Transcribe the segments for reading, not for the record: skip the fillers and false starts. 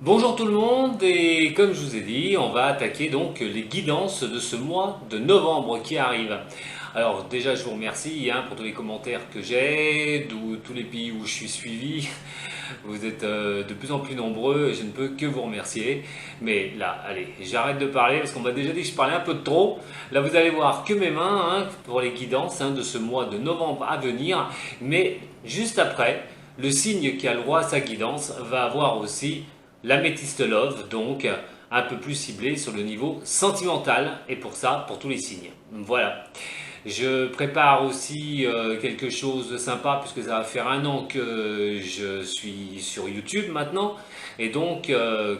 Bonjour tout le monde et comme je vous ai dit, on va attaquer donc les guidances de ce mois de novembre qui arrive. Alors déjà je vous remercie pour tous les commentaires que j'ai, d'où tous les pays où je suis suivi. Vous êtes de plus en plus nombreux et je ne peux que vous remercier. Mais là, allez, j'arrête de parler parce qu'on m'a déjà dit que je parlais un peu de trop. Là vous allez voir que mes mains pour les guidances de ce mois de novembre à venir. Mais juste après, le signe qui a le droit à sa guidance va avoir aussi l'améthyste love, donc un peu plus ciblé sur le niveau sentimental, et pour ça, pour tous les signes. Voilà. Je prépare aussi quelque chose de sympa, puisque ça va faire un an que je suis sur YouTube maintenant. Et donc,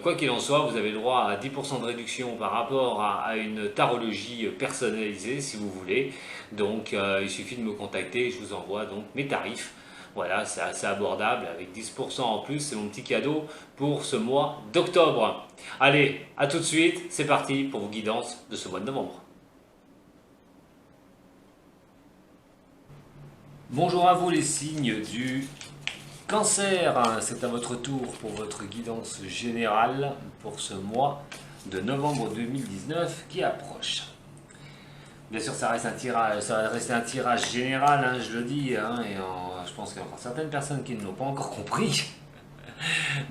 quoi qu'il en soit, vous avez le droit à 10% de réduction par rapport à une tarologie personnalisée, si vous voulez. Donc, il suffit de me contacter et je vous envoie donc mes tarifs. Voilà, c'est assez abordable avec 10% en plus, c'est mon petit cadeau pour ce mois d'octobre. Allez, à tout de suite, c'est parti pour vos guidances de ce mois de novembre. Bonjour à vous les signes du cancer, c'est à votre tour pour votre guidance générale pour ce mois de novembre 2019 qui approche. Bien sûr, ça reste un tirage, ça va rester un tirage général, je le dis, et je pense qu'il y a encore certaines personnes qui ne l'ont pas encore compris.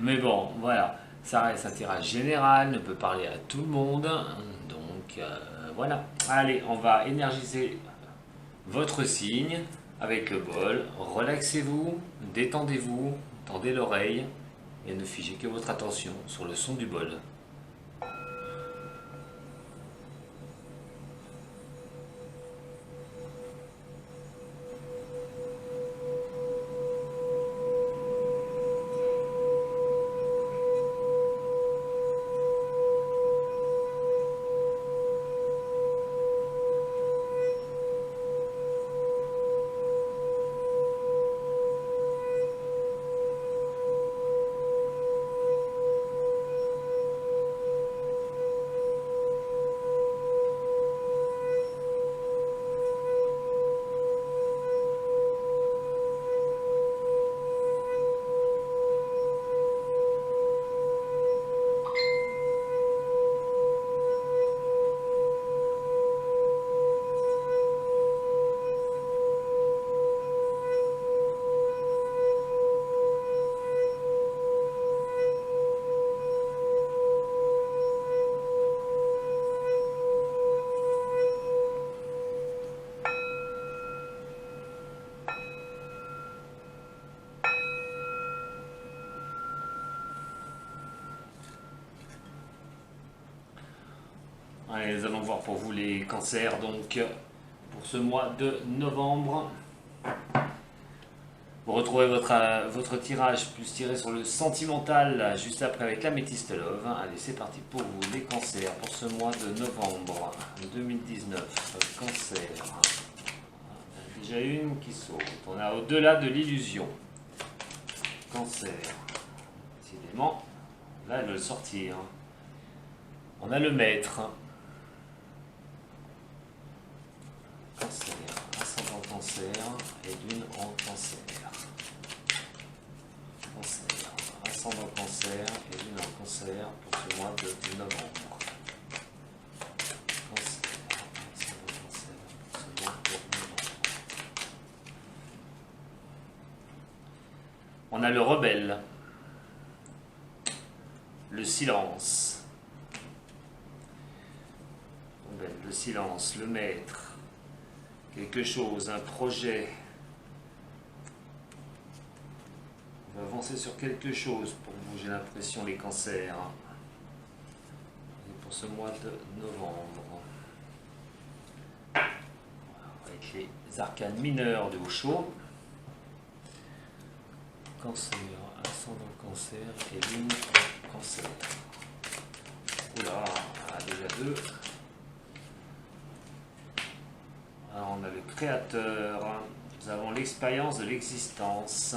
Mais bon, voilà, ça reste un tirage général, ne peut parler à tout le monde. Donc voilà. Allez, on va énergiser votre signe avec le bol. Relaxez-vous, détendez-vous, tendez l'oreille et ne figez que votre attention sur le son du bol. Allez, nous allons voir pour vous les cancers, donc pour ce mois de novembre. Vous retrouvez votre tirage plus tiré sur le sentimental juste après avec l'améthyste love. Allez, c'est parti pour vous, les cancers pour ce mois de novembre 2019. Cancer. On a déjà une qui saute. On a au-delà de l'illusion. Cancer. Décidément, là elle veut le sortir. On a le maître. Cancer, ascendant cancer et lune en cancer. Cancer, ascendant cancer et lune en cancer pour ce mois de novembre. Cancer, ascendant cancer pour ce mois de novembre. On a le rebelle, le silence, le silence, le maître. Quelque chose, un projet. On va avancer sur quelque chose pour vous, j'ai l'impression, les cancers. Et pour ce mois de novembre. Avec les arcanes mineurs de Osho. Cancer, ascendant cancer et lune cancer. Oula, déjà deux. Alors on a le créateur, nous avons l'expérience de l'existence.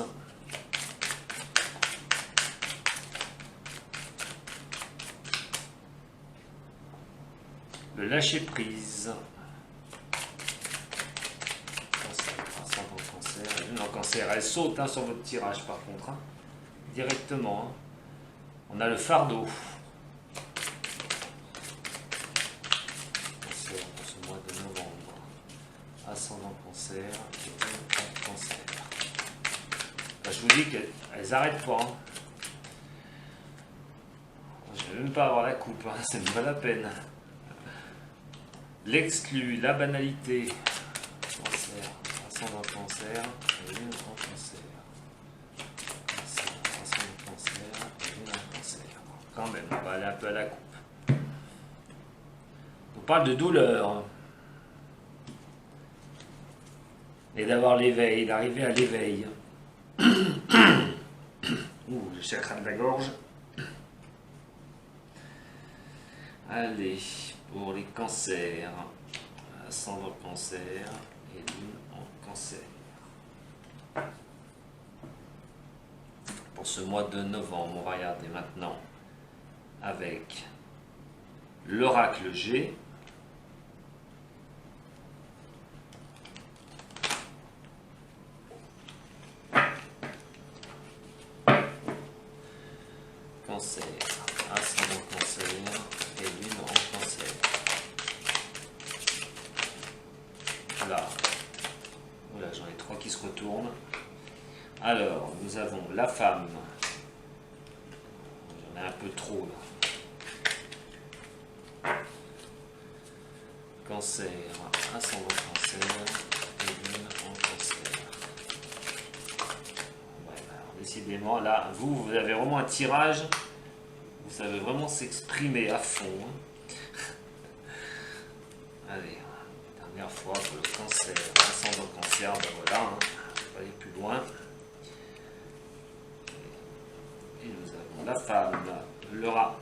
Le lâcher prise. Cancer, elle saute sur votre tirage par contre, directement. On a le fardeau. Cancer pour ce mois de novembre. Ascendant cancer et lune en cancer. Ben, je vous dis qu'elles n'arrêtent pas. Hein. Je ne vais même pas avoir la coupe, hein. C'est pas la peine. L'exclu, la banalité. Cancer, ascendant cancer et lune en cancer. Cancer, ascendant cancer et lune en cancer. Quand même, on va aller un peu à la coupe. On parle de douleur. Et d'avoir l'éveil, d'arriver à l'éveil. Ouh, le chakra de la gorge. Allez, pour les cancers, ascendant cancer et lune en cancer. Pour ce mois de novembre, on va regarder maintenant avec l'oracle G. Cancer, ascendant cancer et lune en cancer. Là, voilà, j'en ai 3 qui se retournent. Alors, nous avons la femme. J'en ai un peu trop là. Cancer, ascendant cancer et lune en cancer. Ouais, alors, décidément, là, vous avez vraiment un tirage. Vous savez vraiment s'exprimer à fond. Allez, dernière fois pour le cancer, ascendant cancer, ben voilà, hein, on va aller plus loin. Et nous avons la femme, le rat,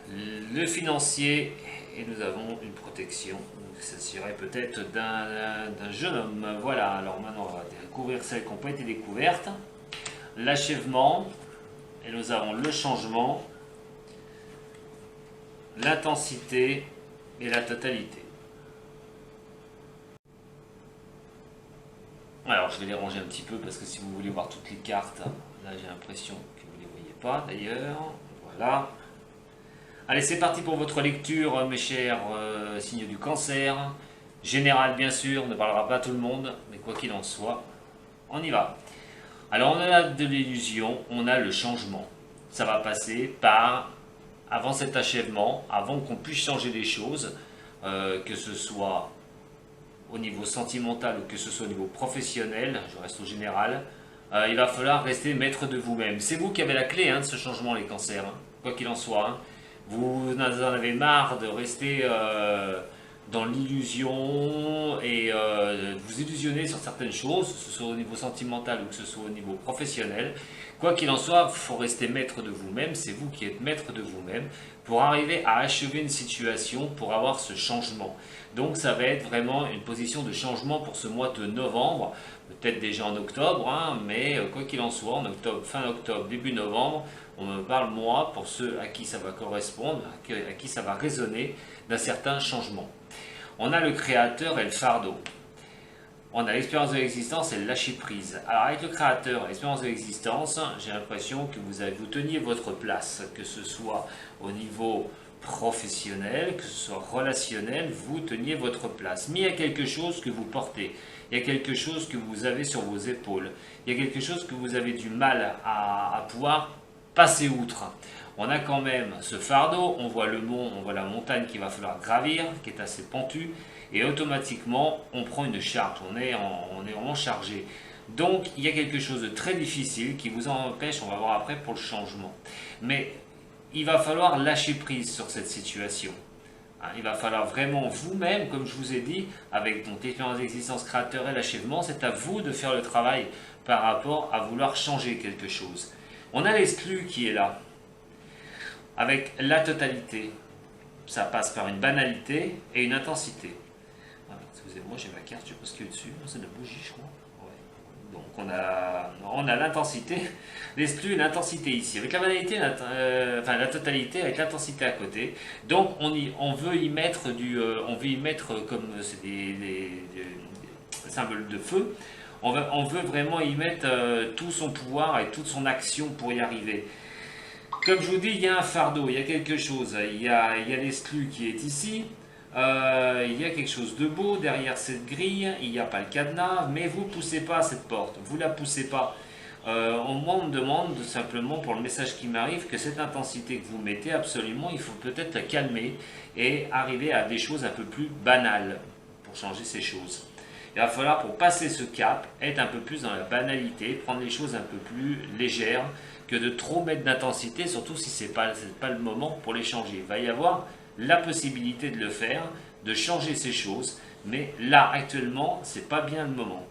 le financier, et nous avons une protection. Donc, ça serait peut-être d'un jeune homme. Voilà, alors maintenant on va découvrir celles qui n'ont pas été découvertes. L'achèvement. Et nous avons le changement, l'intensité et la totalité. Alors je vais les ranger un petit peu parce que si vous voulez voir toutes les cartes, là j'ai l'impression que vous ne les voyez pas d'ailleurs. Voilà. Allez, c'est parti pour votre lecture, mes chers signes du cancer. Général bien sûr, ne parlera pas à tout le monde, mais quoi qu'il en soit, on y va. Alors on a de l'illusion, on a le changement. Ça va passer par, avant cet achèvement, avant qu'on puisse changer les choses, que ce soit au niveau sentimental ou que ce soit au niveau professionnel, je reste au général, il va falloir rester maître de vous-même. C'est vous qui avez la clé de ce changement, les cancers, hein, quoi qu'il en soit. Hein. Vous en avez marre de rester dans l'illusion et vous illusionner sur certaines choses, que ce soit au niveau sentimental ou que ce soit au niveau professionnel. Quoi qu'il en soit, il faut rester maître de vous-même, c'est vous qui êtes maître de vous-même pour arriver à achever une situation, pour avoir ce changement. Donc ça va être vraiment une position de changement pour ce mois de novembre, peut-être déjà en octobre, hein, mais quoi qu'il en soit, en octobre, fin octobre, début novembre, on me parle moi, pour ceux à qui ça va correspondre, à qui ça va résonner, d'un certain changement. On a le créateur et le fardeau. On a l'expérience de l'existence et le lâcher prise. Alors avec le créateur et l'expérience de l'existence, j'ai l'impression que vous teniez votre place, que ce soit au niveau professionnel, que ce soit relationnel, vous teniez votre place. Mais il y a quelque chose que vous portez, il y a quelque chose que vous avez sur vos épaules, il y a quelque chose que vous avez du mal à pouvoir passer outre. On a quand même ce fardeau, on voit le mont, on voit la montagne qu'il va falloir gravir, qui est assez pentue, et automatiquement on prend une charge, on est vraiment chargé. Donc il y a quelque chose de très difficile qui vous empêche, on va voir après pour le changement. Mais il va falloir lâcher prise sur cette situation. Il va falloir vraiment vous-même, comme je vous ai dit, avec votre expérience d'existence créateur et l'achèvement, c'est à vous de faire le travail par rapport à vouloir changer quelque chose. On a l'exclu qui est là, avec la totalité. Ça passe par une banalité et une intensité. Excusez-moi, j'ai ma carte, je ne sais pas ce qu'il y a dessus. C'est de bougie, je crois. Ouais. Donc on a l'intensité, l'exclu et l'intensité ici. Avec la banalité, la totalité avec l'intensité à côté. Donc on veut y mettre comme c'est des symboles de feu, on veut vraiment y mettre tout son pouvoir et toute son action pour y arriver. Comme je vous dis, il y a un fardeau, il y a quelque chose. Il y a l'exclu qui est ici. Il y a quelque chose de beau derrière cette grille. Il n'y a pas le cadenas, mais vous ne poussez pas cette porte. Vous ne la poussez pas. Moi, on me demande simplement, pour le message qui m'arrive, que cette intensité que vous mettez, absolument, il faut peut-être la calmer et arriver à des choses un peu plus banales pour changer ces choses. Il va falloir, pour passer ce cap, être un peu plus dans la banalité, prendre les choses un peu plus légères, que de trop mettre d'intensité, surtout si ce n'est pas le moment pour les changer. Il va y avoir la possibilité de le faire, de changer ces choses, mais là, actuellement, ce n'est pas bien le moment.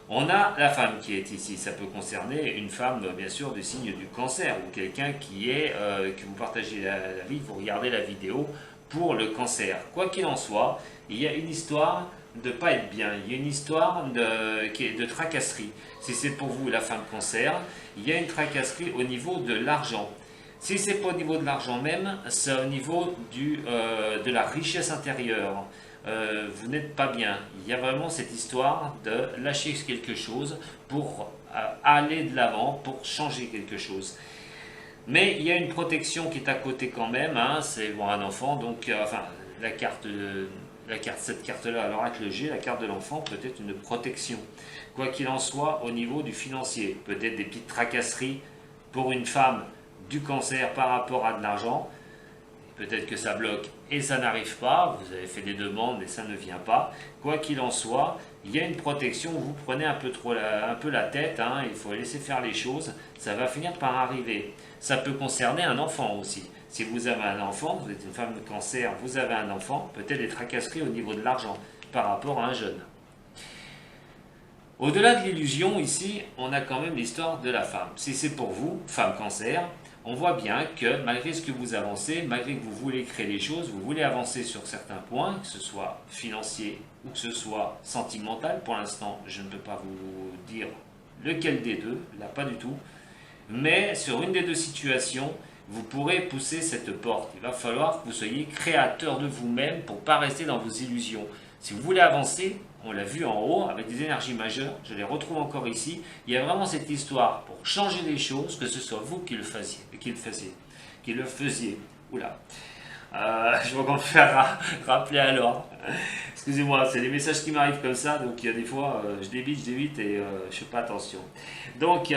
On a la femme qui est ici, ça peut concerner une femme bien sûr du signe du cancer ou quelqu'un que vous partagez la vie, vous regardez la vidéo pour le cancer. Quoi qu'il en soit, il y a une histoire de pas être bien, il y a une histoire de tracasserie. Si c'est pour vous la femme cancer, il y a une tracasserie au niveau de l'argent. Si c'est pas au niveau de l'argent même, c'est au niveau de la richesse intérieure. Vous n'êtes pas bien. Il y a vraiment cette histoire de lâcher quelque chose pour aller de l'avant, pour changer quelque chose. Mais il y a une protection qui est à côté quand même, hein, c'est bon, un enfant, donc enfin cette carte-là, alors avec le G, la carte de l'enfant peut être une protection. Quoi qu'il en soit, au niveau du financier, peut-être des petites tracasseries pour une femme du cancer par rapport à de l'argent. Peut-être que ça bloque et ça n'arrive pas, vous avez fait des demandes et ça ne vient pas. Quoi qu'il en soit, il y a une protection, vous prenez un peu la tête, hein, il faut laisser faire les choses, ça va finir par arriver. Ça peut concerner un enfant aussi. Si vous avez un enfant, vous êtes une femme de cancer, vous avez un enfant, peut-être des tracasseries au niveau de l'argent par rapport à un jeune. Au-delà de l'illusion, ici, on a quand même l'histoire de la femme. Si c'est pour vous, femme cancer, on voit bien que malgré ce que vous avancez, malgré que vous voulez créer les choses, vous voulez avancer sur certains points, que ce soit financier ou que ce soit sentimental. Pour l'instant, je ne peux pas vous dire lequel des deux, là pas du tout. Mais sur une des deux situations, vous pourrez pousser cette porte. Il va falloir que vous soyez créateur de vous-même pour ne pas rester dans vos illusions. Si vous voulez avancer, on l'a vu en haut avec des énergies majeures, je les retrouve encore ici, il y a vraiment cette histoire pour changer les choses, que ce soit vous qui le faisiez. Oula, je vais encore me faire rappeler à l'ordre. Excusez-moi, c'est les messages qui m'arrivent comme ça, donc il y a des fois, je débite et je fais pas attention. Donc,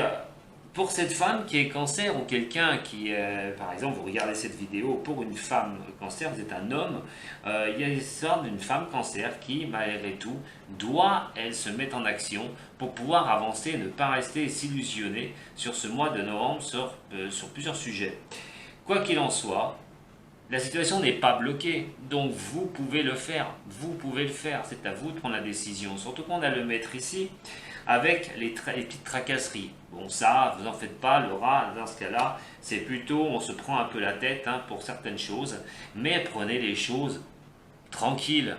pour cette femme qui est cancer ou quelqu'un qui, par exemple, vous regardez cette vidéo, pour une femme cancer, vous êtes un homme, il y a l'histoire d'une femme cancer qui, malgré tout, doit, elle, se mettre en action pour pouvoir avancer et ne pas rester s'illusionner sur ce mois de novembre sur plusieurs sujets. Quoi qu'il en soit, la situation n'est pas bloquée, donc vous pouvez le faire, c'est à vous de prendre la décision, surtout qu'on a le maître ici, avec les petites tracasseries. Bon, ça, vous en faites pas, Laura, dans ce cas-là, c'est plutôt, on se prend un peu la tête hein, pour certaines choses, mais prenez les choses tranquilles.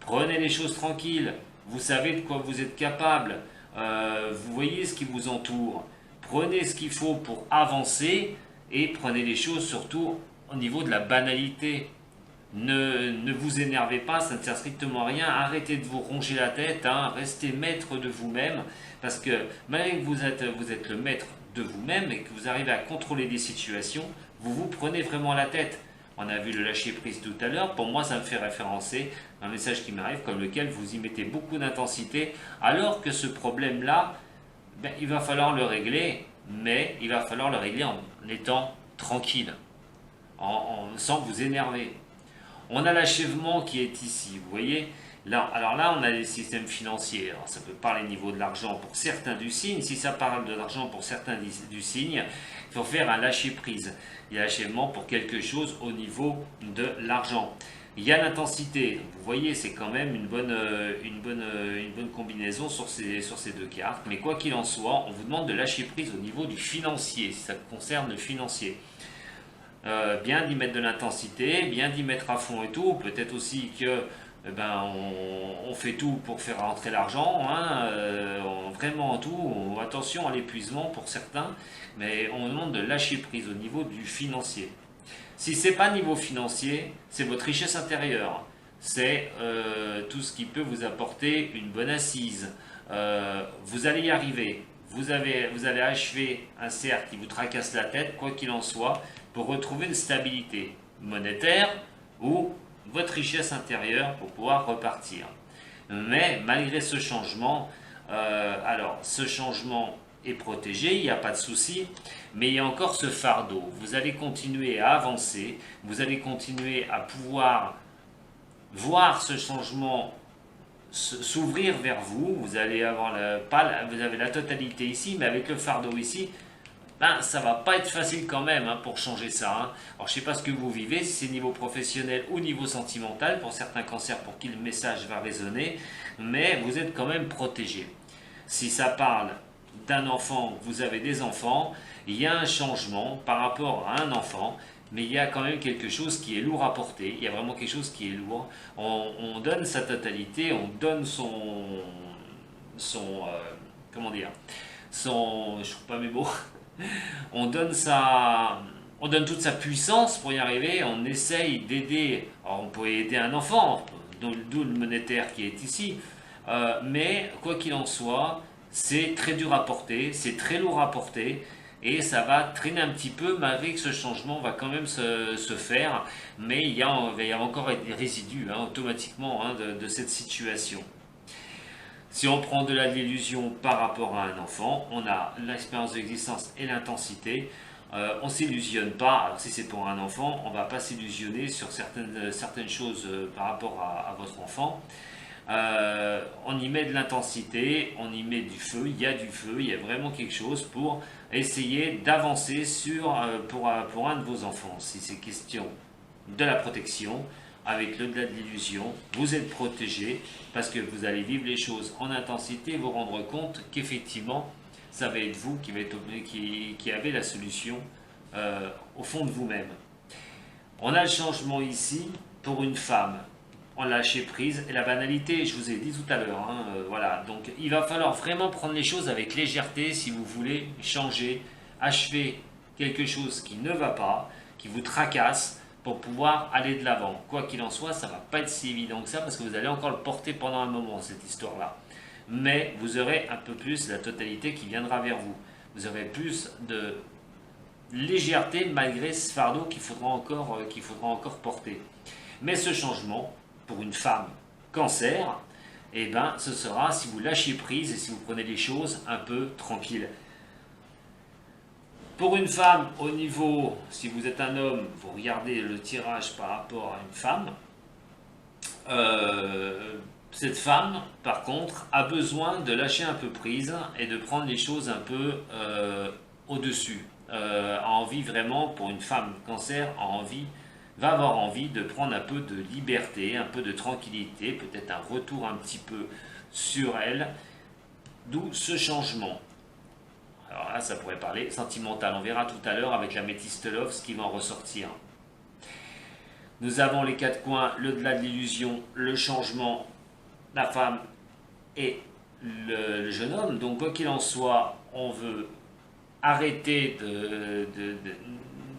Prenez les choses tranquilles. Vous savez de quoi vous êtes capable. Vous voyez ce qui vous entoure. Prenez ce qu'il faut pour avancer et prenez les choses surtout au niveau de la banalité. Ne vous énervez pas, ça ne sert strictement à rien. Arrêtez de vous ronger la tête, hein. Restez maître de vous-même. Parce que malgré que vous êtes le maître de vous-même et que vous arrivez à contrôler des situations, vous vous prenez vraiment la tête. On a vu le lâcher prise tout à l'heure. Pour moi, ça me fait référencer un message qui m'arrive comme lequel vous y mettez beaucoup d'intensité. Alors que ce problème-là, ben, il va falloir le régler, mais il va falloir le régler en étant tranquille, sans vous énerver. On a l'achèvement qui est ici, vous voyez. Là, alors là, on a les systèmes financiers. Alors, ça peut parler au niveau de l'argent pour certains du signe. Si ça parle de l'argent pour certains du signe, il faut faire un lâcher-prise. Il y a l'achèvement pour quelque chose au niveau de l'argent. Il y a l'intensité. Vous voyez, c'est quand même une bonne combinaison sur ces deux cartes. Mais quoi qu'il en soit, on vous demande de lâcher prise au niveau du financier, si ça concerne le financier. Bien d'y mettre de l'intensité, bien d'y mettre à fond et tout. Peut-être aussi que on fait tout pour faire rentrer l'argent, hein, vraiment tout. Attention à l'épuisement pour certains, mais on demande de lâcher prise au niveau du financier. Si ce n'est pas niveau financier, c'est votre richesse intérieure. C'est tout ce qui peut vous apporter une bonne assise, vous allez y arriver. Vous allez achever un cercle qui vous tracasse la tête, quoi qu'il en soit, pour retrouver une stabilité monétaire ou votre richesse intérieure pour pouvoir repartir. Mais malgré ce changement, alors ce changement est protégé, il n'y a pas de souci, mais il y a encore ce fardeau. Vous allez continuer à avancer, vous allez continuer à pouvoir voir ce changement s'ouvrir vers vous. Vous allez avoir vous avez la totalité ici, mais avec le fardeau ici, ben, ça va pas être facile quand même pour changer ça. Alors je sais pas ce que vous vivez, si c'est niveau professionnel ou niveau sentimental, pour certains cancers pour qui le message va résonner, mais vous êtes quand même protégé. Si ça parle d'un enfant, vous avez des enfants, il y a un changement par rapport à un enfant, mais il y a quand même quelque chose qui est lourd à porter, il y a vraiment quelque chose qui est lourd. On donne sa totalité, on donne comment dire, je trouve pas mes mots, on donne toute sa puissance pour y arriver, on essaye d'aider, alors on peut aider un enfant, d'où le monétaire qui est ici, mais quoi qu'il en soit, c'est très dur à porter, c'est très lourd à porter, et ça va traîner un petit peu malgré que ce changement va quand même se faire, mais il va y avoir encore des résidus automatiquement de cette situation. Si on prend de l'illusion par rapport à un enfant, on a l'expérience d'existence et l'intensité. On ne s'illusionne pas. Alors si c'est pour un enfant, on ne va pas s'illusionner sur certaines choses par rapport à votre enfant. On y met de l'intensité, on y met du feu, il y a vraiment quelque chose pour essayer d'avancer pour un de vos enfants. Si c'est question de la protection, avec l'au-delà de l'illusion, vous êtes protégé parce que vous allez vivre les choses en intensité et vous rendre compte qu'effectivement, ça va être vous qui avez la solution au fond de vous-même. On a le changement ici pour une femme. On lâcher prise et la banalité, je vous ai dit tout à l'heure. Voilà, donc il va falloir vraiment prendre les choses avec légèreté si vous voulez changer, achever quelque chose qui ne va pas, qui vous tracasse, pour pouvoir aller de l'avant. Quoi qu'il en soit, ça ne va pas être si évident que ça parce que vous allez encore le porter pendant un moment, cette histoire-là. Mais vous aurez un peu plus la totalité qui viendra vers vous. Vous aurez plus de légèreté malgré ce fardeau qu'il faudra encore porter. Mais ce changement, pour une femme cancer, eh ben, ce sera si vous lâchez prise et si vous prenez les choses un peu tranquilles. Pour une femme, au niveau, si vous êtes un homme, vous regardez le tirage par rapport à une femme. Cette femme, par contre, a besoin de lâcher un peu prise et de prendre les choses un peu au-dessus. A envie vraiment, pour une femme cancer, va avoir envie de prendre un peu de liberté, un peu de tranquillité, peut-être un retour un petit peu sur elle, d'où ce changement. Alors là, ça pourrait parler sentimental. On verra tout à l'heure avec la métiste love ce qui va en ressortir. Nous avons les quatre coins, le-delà de l'illusion, le changement, la femme et le jeune homme. Donc quoi qu'il en soit, on veut arrêter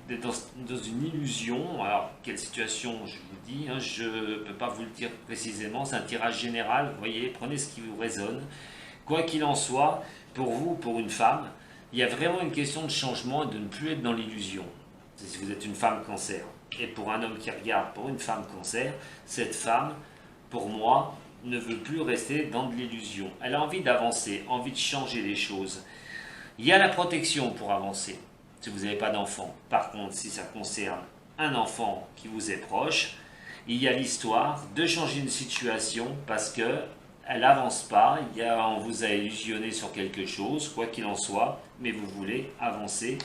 d'être dans une illusion. Alors quelle situation, je vous dis, je ne peux pas vous le dire précisément, c'est un tirage général, vous voyez, prenez ce qui vous résonne. Quoi qu'il en soit, pour vous, pour une femme, il y a vraiment une question de changement et de ne plus être dans l'illusion. Si vous êtes une femme cancer. Et pour un homme qui regarde pour une femme cancer, cette femme, pour moi, ne veut plus rester dans de l'illusion. Elle a envie d'avancer, envie de changer les choses. Il y a la protection pour avancer, si vous n'avez pas d'enfant. Par contre, si ça concerne un enfant qui vous est proche, il y a l'histoire de changer une situation parce que elle n'avance pas, on vous a illusionné sur quelque chose, quoi qu'il en soit, mais vous voulez avancer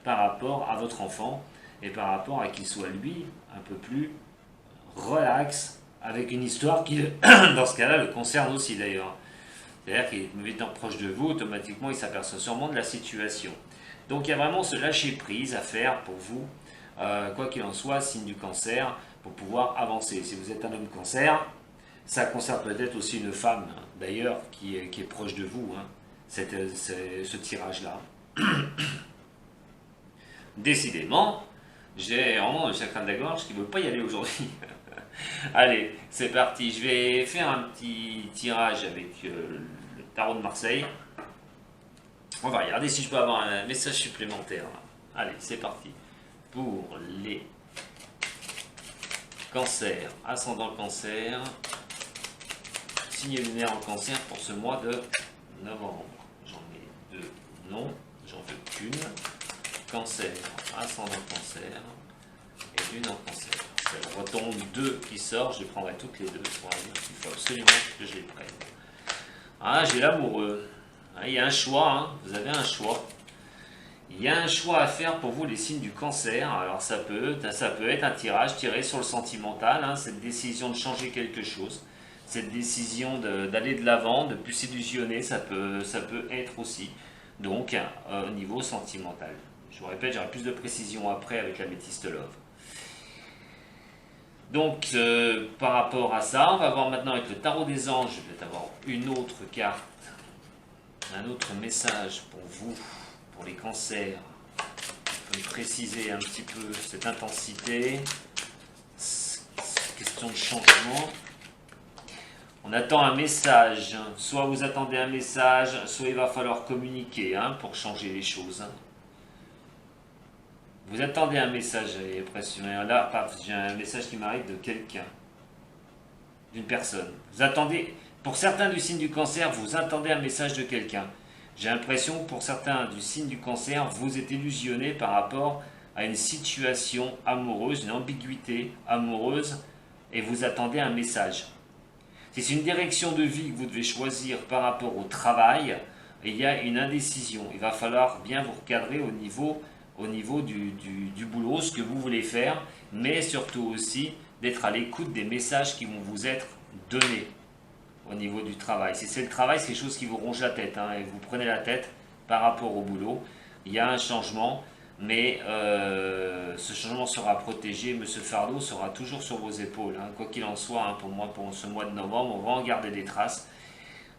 par rapport à votre enfant et par rapport à qu'il soit lui un peu plus relax, avec une histoire qui, dans ce cas-là, le concerne aussi d'ailleurs. C'est-à-dire qu'il étant proche de vous, automatiquement il s'aperçoit sûrement de la situation. Donc il y a vraiment ce lâcher prise à faire pour vous, quoi qu'il en soit, signe du cancer, pour pouvoir avancer. Si vous êtes un homme cancer, ça concerne peut-être aussi une femme, d'ailleurs, qui est proche de vous, ce tirage-là. Décidément, j'ai vraiment le chakra de la gorge qui ne veut pas y aller aujourd'hui. Allez, c'est parti. Je vais faire un petit tirage avec tarot de Marseille. On va regarder si je peux avoir un message supplémentaire. Allez, c'est parti. Pour les cancers, ascendant cancer, signe lunaire en cancer pour ce mois de novembre. J'en mets 2, non, j'en veux qu'une. Cancer, ascendant cancer et lune en cancer. C'est le retombe 2 qui sort, je les prendrai toutes les deux. Il faut absolument que je les prenne. Ah, j'ai l'amoureux. Il y a un choix, hein. Vous avez un choix. Il y a un choix à faire pour vous, les signes du cancer. Alors ça peut être un tirage tiré sur le sentimental, hein, cette décision de changer quelque chose, cette décision d'aller de l'avant, de ne plus s'illusionner, ça peut être aussi. Donc au niveau sentimental. Je vous répète, j'aurai plus de précision après avec la métiste love. Donc par rapport à ça, on va voir maintenant avec le tarot des anges, je vais peut-être avoir une autre carte, un autre message pour vous, pour les cancers. On peut me préciser un petit peu cette intensité, question de changement. On attend un message, soit vous attendez un message, soit il va falloir communiquer pour changer les choses. Vous attendez un message, j'ai l'impression, là, j'ai un message qui m'arrive de quelqu'un, d'une personne. Vous attendez, pour certains du signe du cancer, vous attendez un message de quelqu'un. J'ai l'impression que pour certains du signe du cancer, vous êtes illusionné par rapport à une situation amoureuse, une ambiguïté amoureuse, et vous attendez un message. Si c'est une direction de vie que vous devez choisir par rapport au travail, il y a une indécision. Il va falloir bien vous recadrer au niveau du boulot, ce que vous voulez faire, mais surtout aussi d'être à l'écoute des messages qui vont vous être donnés au niveau du travail. Si c'est le travail, c'est des choses qui vous rongent la tête, et vous prenez la tête par rapport au boulot. Il y a un changement, mais ce changement sera protégé, mais ce fardeau sera toujours sur vos épaules. Quoi qu'il en soit, pour moi, pour ce mois de novembre, on va en garder des traces.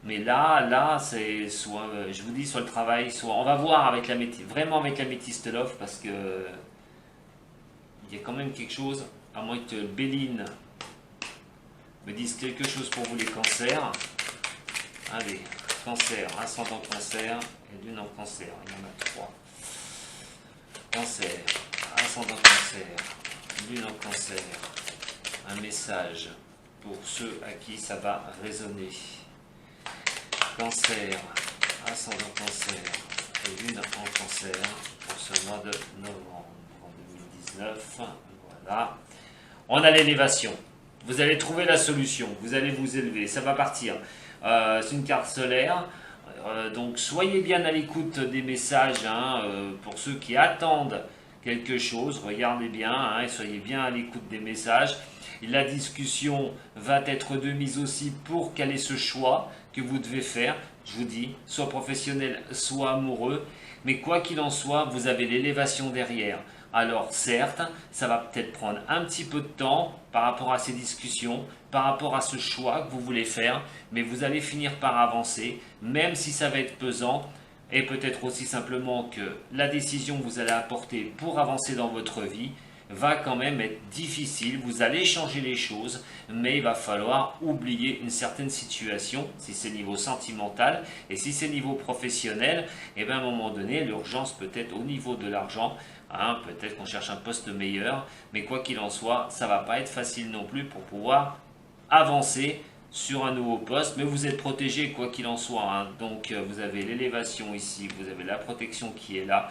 Mais là, c'est soit, je vous dis, soit le travail, soit on va voir avec vraiment avec la métiste love, parce que il y a quand même quelque chose, à moins que Béline me dise quelque chose pour vous les cancers. Allez, cancer, ascendant cancer et lune en cancer, il y en a 3. Cancer, ascendant cancer, lune en cancer, un message pour ceux à qui ça va résonner. Cancer, ascendant cancer et lune en cancer pour ce mois de novembre 2019. Voilà. On a l'élévation. Vous allez trouver la solution. Vous allez vous élever. Ça va partir. C'est une carte solaire. Donc soyez bien à l'écoute des messages pour ceux qui attendent quelque chose. Regardez bien et soyez bien à l'écoute des messages. La discussion va être de mise aussi pour quel est ce choix que vous devez faire. Je vous dis, soit professionnel, soit amoureux. Mais quoi qu'il en soit, vous avez l'élévation derrière. Alors certes, ça va peut-être prendre un petit peu de temps par rapport à ces discussions, par rapport à ce choix que vous voulez faire, mais vous allez finir par avancer, même si ça va être pesant, et peut-être aussi simplement que la décision que vous allez apporter pour avancer dans votre vie va quand même être difficile. Vous allez changer les choses, mais il va falloir oublier une certaine situation, si c'est niveau sentimental, et si c'est niveau professionnel, et bien à un moment donné, l'urgence peut être au niveau de l'argent, peut-être qu'on cherche un poste meilleur, mais quoi qu'il en soit, ça ne va pas être facile non plus pour pouvoir avancer sur un nouveau poste, mais vous êtes protégé quoi qu'il en soit, donc vous avez l'élévation ici, vous avez la protection qui est là.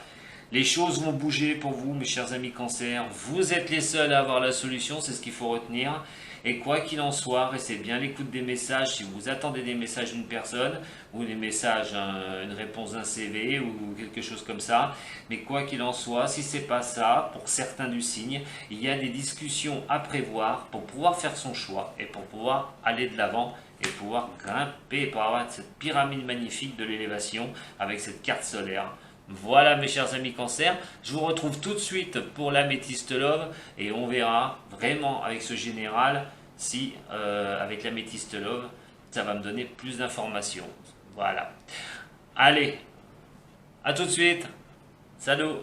Les choses vont bouger pour vous, mes chers amis cancer. Vous êtes les seuls à avoir la solution, c'est ce qu'il faut retenir. Et quoi qu'il en soit, restez bien à l'écoute des messages. Si vous attendez des messages d'une personne, ou des messages, une réponse d'un CV, ou quelque chose comme ça. Mais quoi qu'il en soit, si ce n'est pas ça, pour certains du signe, il y a des discussions à prévoir pour pouvoir faire son choix et pour pouvoir aller de l'avant et pouvoir grimper, pour avoir cette pyramide magnifique de l'élévation avec cette carte solaire. Voilà mes chers amis cancer, je vous retrouve tout de suite pour la métiste love et on verra vraiment avec ce général si avec la métiste love ça va me donner plus d'informations. Voilà. Allez, à tout de suite. Salut.